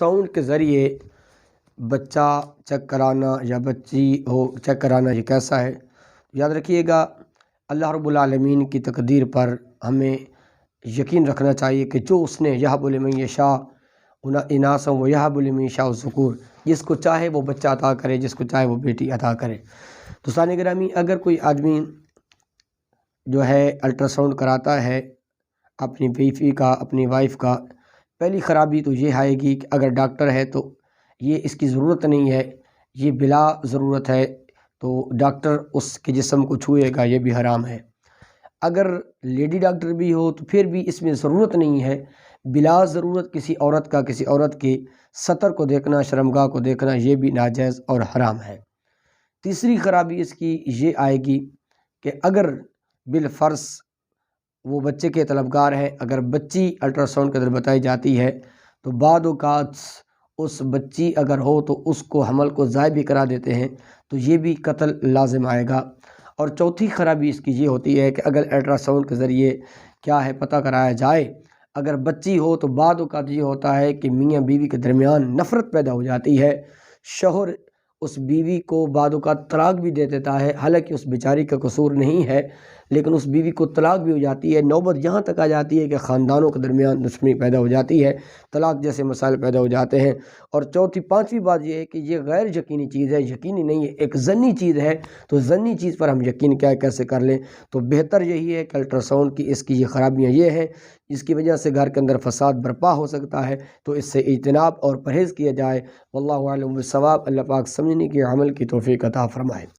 Ultrasound کے ذریعے بچہ چیک کرانا یا بچی ہو چیک کرانا یہ کیسا ہے؟ یاد رکھیے گا، اللہ رب العالمین کی تقدیر پر ہمیں یقین رکھنا چاہیے کہ جو اس نے یہب لمن یشاء اناثا و یہب لمن یشاء الذکور، جس کو چاہے وہ بچہ عطا کرے، جس کو چاہے وہ بیٹی عطا کرے۔ تو سامعین گرامی، اگر کوئی آدمی جو ہے الٹراساؤنڈ کراتا ہے اپنی بیوی کا، اپنی وائف کا، پہلی خرابی تو یہ آئے گی کہ اگر ڈاکٹر ہے تو یہ اس کی ضرورت نہیں ہے، یہ بلا ضرورت ہے، تو ڈاکٹر اس کے جسم کو چھوئے گا، یہ بھی حرام ہے۔ اگر لیڈی ڈاکٹر بھی ہو تو پھر بھی اس میں ضرورت نہیں ہے، بلا ضرورت کسی عورت کا کسی عورت کی سطر کو دیکھنا، شرمگاہ کو دیکھنا، یہ بھی ناجائز اور حرام ہے۔ تیسری خرابی اس کی یہ آئے گی کہ اگر بالفرض وہ بچے کے طلبگار ہے، اگر بچی الٹراساؤنڈ کے اندر بتائی جاتی ہے تو بعض اوقات اس بچی اگر ہو تو اس کو حمل کو ضائع بھی کرا دیتے ہیں، تو یہ بھی قتل لازم آئے گا۔ اور چوتھی خرابی اس کی یہ ہوتی ہے کہ اگر الٹراساؤنڈ کے ذریعے کیا ہے پتہ کرایا جائے، اگر بچی ہو تو بعض اوقات یہ ہوتا ہے کہ میاں بیوی کے درمیان نفرت پیدا ہو جاتی ہے، شوہر اس بیوی کو بعض اوقات طلاق بھی دے دیتا ہے، حالانکہ اس بیچاری کا قصور نہیں ہے، لیکن اس بیوی کو طلاق بھی ہو جاتی ہے۔ نوبت یہاں تک آ جاتی ہے کہ خاندانوں کے درمیان دشمنی پیدا ہو جاتی ہے، طلاق جیسے مسائل پیدا ہو جاتے ہیں۔ اور پانچویں بات یہ ہے کہ یہ غیر یقینی چیز ہے، یقینی نہیں ہے، ایک ظنی چیز ہے، تو ظنی چیز پر ہم یقین کیسے کر لیں؟ تو بہتر یہی ہے کہ الٹراساؤنڈ کی اس کی یہ خرابیاں یہ ہیں جس کی وجہ سے گھر کے اندر فساد برپا ہو سکتا ہے، تو اس سے اجتناب اور پرہیز کیا جائے۔ واللہ اعلم بالصواب۔ اللہ پاک سمجھنے کی، عمل کی توفیق عطا فرمائے۔